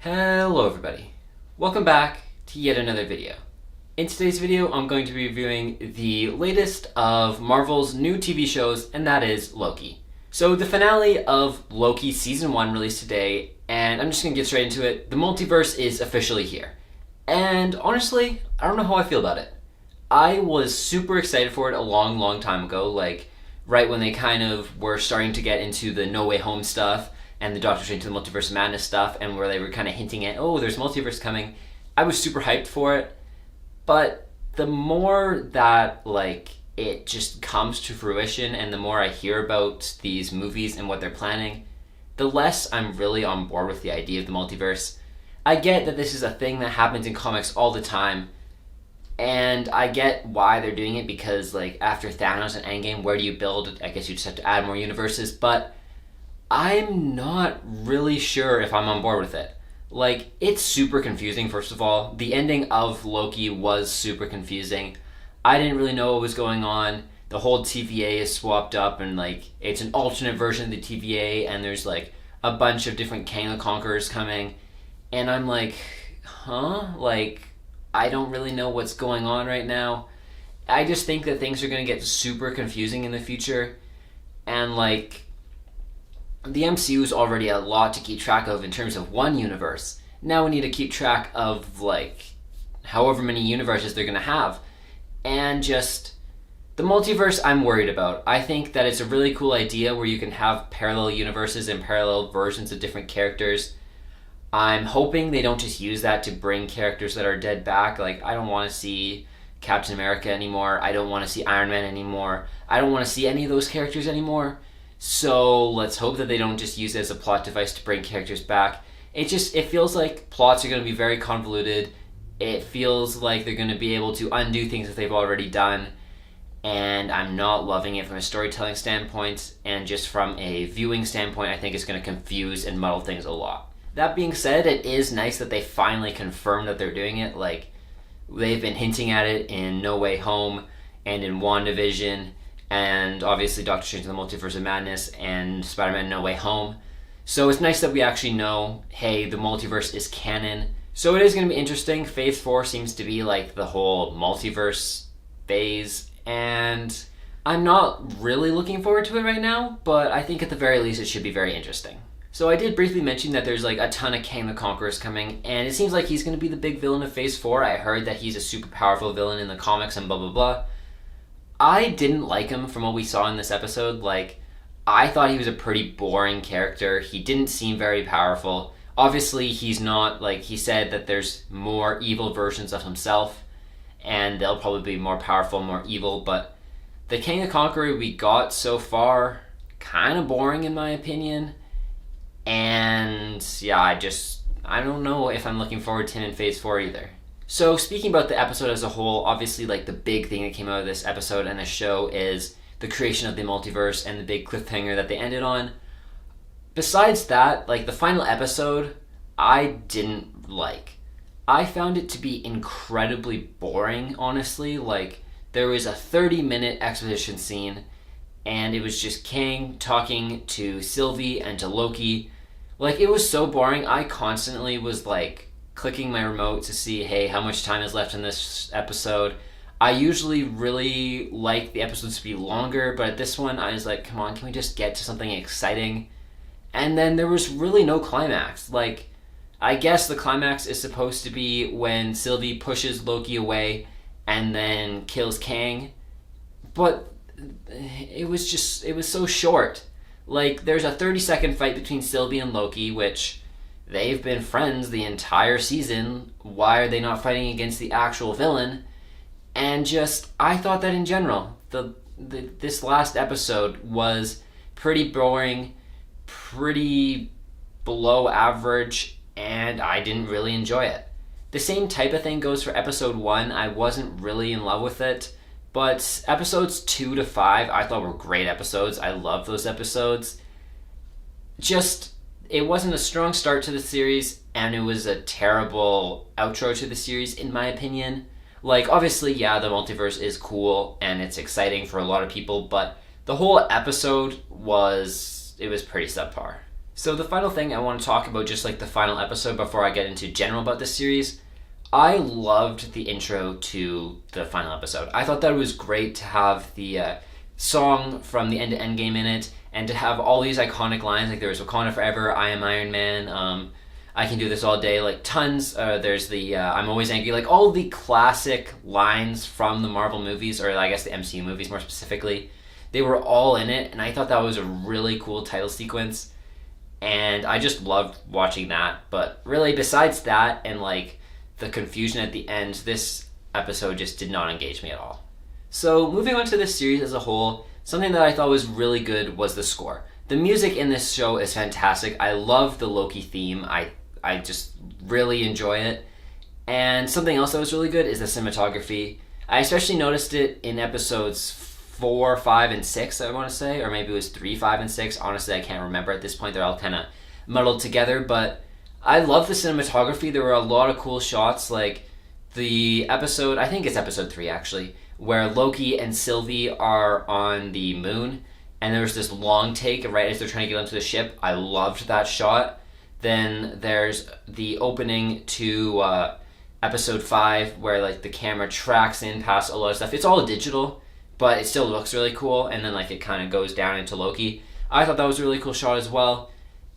Hello everybody, welcome back to yet another video. In today's video I'm going to be reviewing the latest of Marvel's new TV shows, and that is Loki. So the finale of Loki Season 1 released today, and I'm just going to get straight into it. The multiverse is officially here. And honestly, I don't know how I feel about it. I was super excited for it a long time ago, like right when they kind of were starting to get into the No Way Home stuff and the Doctor Strange to the Multiverse of Madness stuff, and where they were kind of hinting at, oh, there's multiverse coming. I was super hyped for it, but the more that it just comes to fruition and the more I hear about these movies and what they're planning, the less I'm really on board with the idea of the multiverse. I get that this is a thing that happens in comics all the time, and I get why they're doing it, because after Thanos and Endgame, where do you build? I guess you just have to add more universes, but I'm not really sure if I'm on board with it. It's super confusing, first of all. The ending of Loki was super confusing. I didn't really know what was going on. The whole TVA is swapped up, and it's an alternate version of the TVA, and there's a bunch of different Kang the Conquerors coming, and I'm huh? I don't really know what's going on right now. I just think that things are going to get super confusing in the future, and the MCU is already a lot to keep track of in terms of one universe. Now we need to keep track of however many universes they're going to have. And just the multiverse I'm worried about. I think that it's a really cool idea where you can have parallel universes and parallel versions of different characters. I'm hoping they don't just use that to bring characters that are dead back. I don't want to see Captain America anymore. I don't want to see Iron Man anymore. I don't want to see any of those characters anymore. So let's hope that they don't just use it as a plot device to bring characters back. It feels like plots are going to be very convoluted. It feels like they're going to be able to undo things that they've already done. And I'm not loving it from a storytelling standpoint. And just from a viewing standpoint, I think it's going to confuse and muddle things a lot. That being said, it is nice that they finally confirmed that they're doing it. They've been hinting at it in No Way Home and in WandaVision, and obviously Doctor Strange in the Multiverse of Madness and Spider-Man No Way Home. So it's nice that we actually know, hey, the multiverse is canon. So it is going to be interesting. Phase 4 seems to be the whole multiverse phase, and I'm not really looking forward to it right now, but I think at the very least it should be very interesting. So I did briefly mention that there's a ton of Kang the Conquerors coming, and it seems like he's going to be the big villain of Phase 4. I heard that he's a super powerful villain in the comics and blah blah blah. I didn't like him from what we saw in this episode. I thought he was a pretty boring character. He didn't seem very powerful. Obviously, he's not, he said that there's more evil versions of himself, and they'll probably be more powerful, more evil, but the King the Conqueror we got so far, kind of boring in my opinion, and yeah, I don't know if I'm looking forward to him in Phase 4 either. So speaking about the episode as a whole, obviously the big thing that came out of this episode and the show is the creation of the multiverse and the big cliffhanger that they ended on. Besides that, the final episode, I didn't like. I found it to be incredibly boring, honestly. There was a 30-minute exposition scene, and it was just Kang talking to Sylvie and to Loki. It was so boring. I constantly was clicking my remote to see, hey, how much time is left in this episode. I usually really like the episodes to be longer, but at this one I was come on, can we just get to something exciting? And then there was really no climax. I guess the climax is supposed to be when Sylvie pushes Loki away and then kills Kang, but it was so short. There's a 30-second fight between Sylvie and Loki, which they've been friends the entire season. Why are they not fighting against the actual villain? And I thought that in general, this last episode was pretty boring, pretty below average, and I didn't really enjoy it. The same type of thing goes for episode 1. I wasn't really in love with it, but episodes 2 to 5 I thought were great episodes. I loved those episodes. It wasn't a strong start to the series, and it was a terrible outro to the series, in my opinion. Obviously, yeah, the multiverse is cool, and it's exciting for a lot of people, but the whole episode was pretty subpar. So the final thing I want to talk about, just like the final episode before I get into general about this series, I loved the intro to the final episode. I thought that it was great to have the song from the end to end game in it, and to have all these iconic lines, like there was Wakanda Forever, I am Iron Man, I can do this all day, like tons. There's the I'm always angry, like all the classic lines from the Marvel movies, or I guess the MCU movies more specifically. They were all in it, and I thought that was a really cool title sequence, and I just loved watching that. But really, besides that and like the confusion at the end, this episode just did not engage me at all. So moving on to this series as a whole, something that I thought was really good was the score. The music in this show is fantastic. I love the Loki theme. I just really enjoy it. And something else that was really good is the cinematography. I especially noticed it in episodes 4, 5, and 6, I want to say, or maybe it was 3, 5, and 6. Honestly, I can't remember at this point. They're all kind of muddled together, but I love the cinematography. There were a lot of cool shots, like the episode, I think it's episode 3 actually, where Loki and Sylvie are on the moon, and there's this long take right as they're trying to get onto the ship. I loved that shot. Then there's the opening to episode 5 where like the camera tracks in past a lot of stuff. It's all digital, but it still looks really cool, and then like it kind of goes down into Loki. I thought that was a really cool shot as well.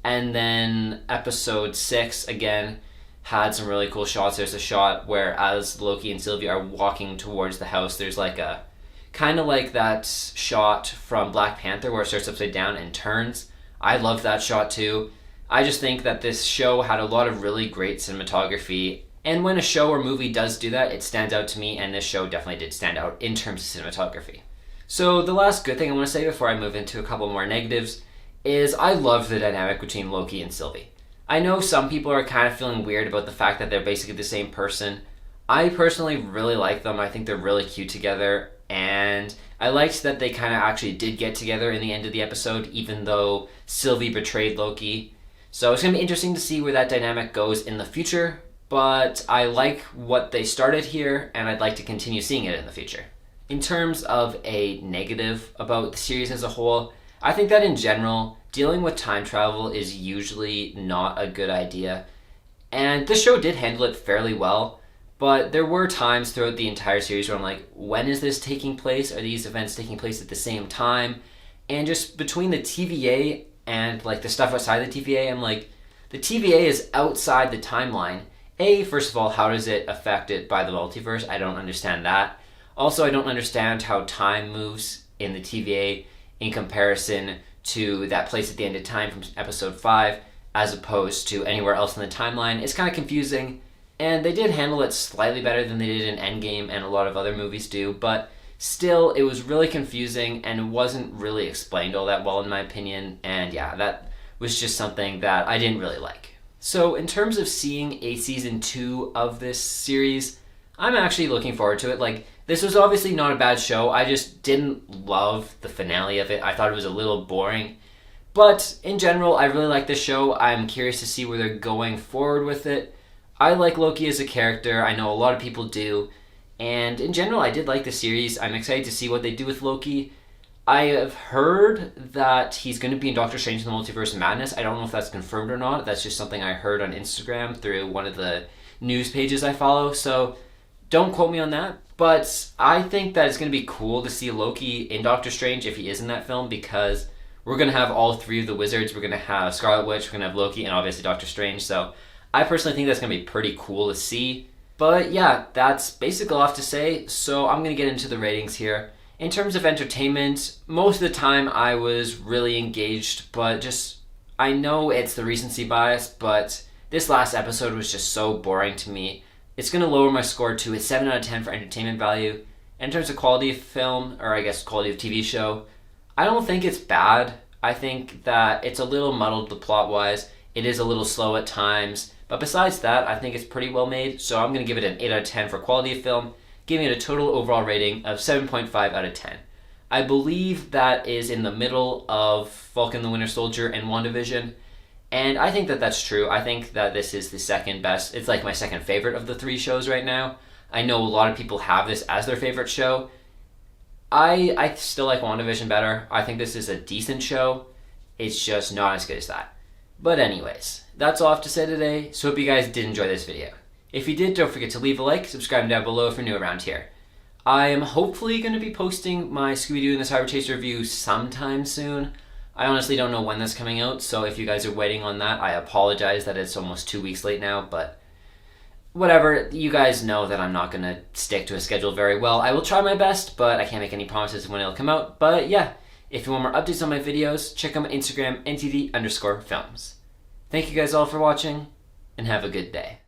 And then episode 6 again had some really cool shots. There's a shot where as Loki and Sylvie are walking towards the house, there's like a kind of like that shot from Black Panther where it starts upside down and turns. I loved that shot too. I just think that this show had a lot of really great cinematography, and when a show or movie does do that, it stands out to me, and this show definitely did stand out in terms of cinematography. So the last good thing I want to say before I move into a couple more negatives is I love the dynamic between Loki and Sylvie. I know some people are kind of feeling weird about the fact that they're basically the same person. I personally really like them. I think they're really cute together, and I liked that they kind of actually did get together in the end of the episode, even though Sylvie betrayed Loki. So it's going to be interesting to see where that dynamic goes in the future, but I like what they started here, and I'd like to continue seeing it in the future. In terms of a negative about the series as a whole, I think that in general, dealing with time travel is usually not a good idea. And this show did handle it fairly well, but there were times throughout the entire series where I'm like, when is this taking place? Are these events taking place at the same time? And just between the TVA and like the stuff outside the TVA, I'm like, the TVA is outside the timeline. First of all, how does it affect it by the multiverse? I don't understand that. Also, I don't understand how time moves in the TVA in comparison to that place at the end of time from episode 5 as opposed to anywhere else in the timeline. It's kind of confusing, and they did handle it slightly better than they did in Endgame and a lot of other movies do, but still, it was really confusing and it wasn't really explained all that well in my opinion, and yeah, that was just something that I didn't really like. So in terms of seeing a season 2 of this series, I'm actually looking forward to it. Like, this was obviously not a bad show. I just didn't love the finale of it. I thought it was a little boring. But in general, I really like this show. I'm curious to see where they're going forward with it. I like Loki as a character. I know a lot of people do. And in general, I did like the series. I'm excited to see what they do with Loki. I have heard that he's going to be in Doctor Strange in the Multiverse of Madness. I don't know if that's confirmed or not. That's just something I heard on Instagram through one of the news pages I follow. So don't quote me on that. But I think that it's going to be cool to see Loki in Doctor Strange if he is in that film, because we're going to have all 3 of the wizards. We're going to have Scarlet Witch, we're going to have Loki, and obviously Doctor Strange. So I personally think that's going to be pretty cool to see. But yeah, that's basically all I have to say. So I'm going to get into the ratings here. In terms of entertainment, most of the time I was really engaged, but I know it's the recency bias, but this last episode was just so boring to me. It's going to lower my score to a 7 out of 10 for entertainment value. In terms of quality of film, or I guess quality of TV show, I don't think it's bad. I think that it's a little muddled plot-wise. It is a little slow at times. But besides that, I think it's pretty well made. So I'm going to give it an 8 out of 10 for quality of film, giving it a total overall rating of 7.5 out of 10. I believe that is in the middle of Falcon the Winter Soldier and WandaVision. And I think that that's true. I think that this is the second best. It's like my second favorite of the 3 shows right now. I know a lot of people have this as their favorite show. I still like WandaVision better. I think this is a decent show. It's just not as good as that. But anyways, that's all I have to say today, so hope you guys did enjoy this video. If you did, don't forget to leave a like, subscribe down below if you're new around here. I am hopefully going to be posting my Scooby-Doo and the Cyber Chase review sometime soon. I honestly don't know when that's coming out, so if you guys are waiting on that, I apologize that it's almost 2 weeks late now, but whatever, you guys know that I'm not going to stick to a schedule very well. I will try my best, but I can't make any promises when it'll come out. But yeah, if you want more updates on my videos, check out my Instagram, ntd_films. Thank you guys all for watching, and have a good day.